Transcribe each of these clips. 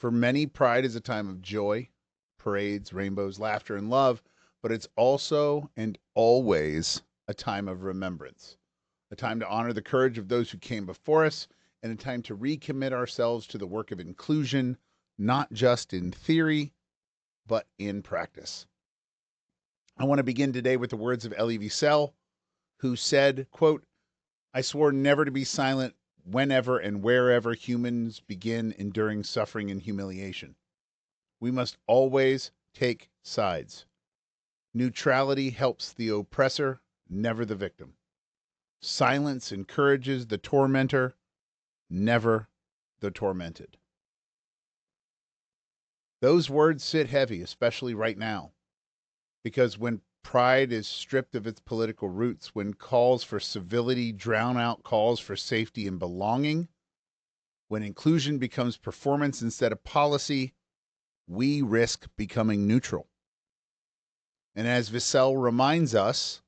For many, Pride is a time of joy, parades, rainbows, laughter, and love, but it's also and always a time of remembrance, a time to honor the courage of those who came before us, and a time to recommit ourselves to the work of inclusion, not just in theory, but in practice. I want to begin today with the words of Elie Wiesel, who said, quote, "I swore never to be silent whenever and wherever humans begin enduring suffering and humiliation. We must always take sides. Neutrality helps the oppressor, never the victim. Silence encourages the tormentor, never the tormented." Those words sit heavy, especially right now, because when pride is stripped of its political roots, when calls for civility drown out calls for safety and belonging, when inclusion becomes performance instead of policy, we risk becoming neutral. And as Wiesel reminds us,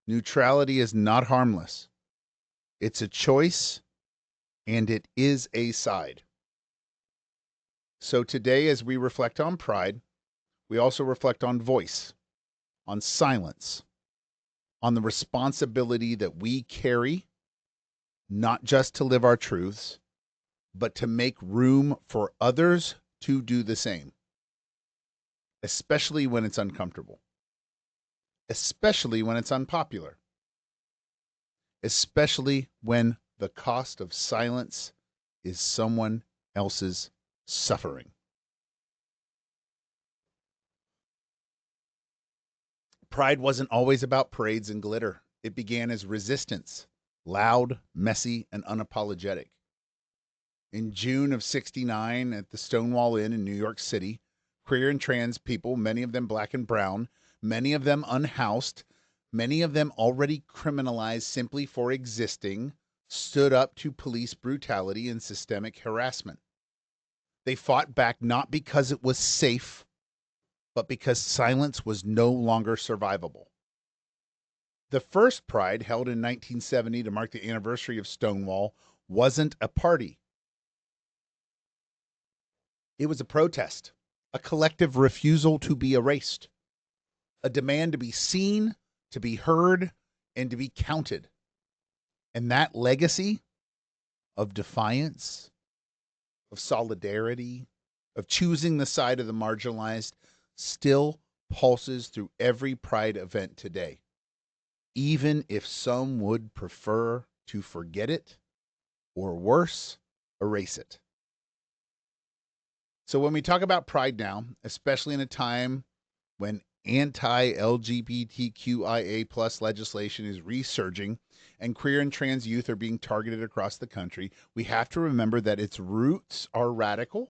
neutrality is not harmless. It's a choice, and it is a side. So today, as we reflect on pride, we also reflect on voice, on silence, on the responsibility that we carry, not just to live our truths, but to make room for others to do the same, especially when it's uncomfortable, especially when it's unpopular, especially when the cost of silence is someone else's suffering. Pride wasn't always about parades and glitter. It began as resistance, loud, messy, and unapologetic. In June of '69, at the Stonewall Inn in New York City, queer and trans people, many of them black and brown, many of them unhoused, many of them already criminalized simply for existing, stood up to police brutality and systemic harassment. They fought back not because it was safe, but because silence was no longer survivable. The first Pride, held in 1970 to mark the anniversary of Stonewall, wasn't a party. It was a protest, a collective refusal to be erased, a demand to be seen, to be heard, and to be counted. And that legacy of defiance, of solidarity, of choosing the side of the marginalized still pulses through every Pride event today, even if some would prefer to forget it, or worse, erase it. So when we talk about Pride now, especially in a time when anti-LGBTQIA plus legislation is resurging and queer and trans youth are being targeted across the country, we have to remember that its roots are radical,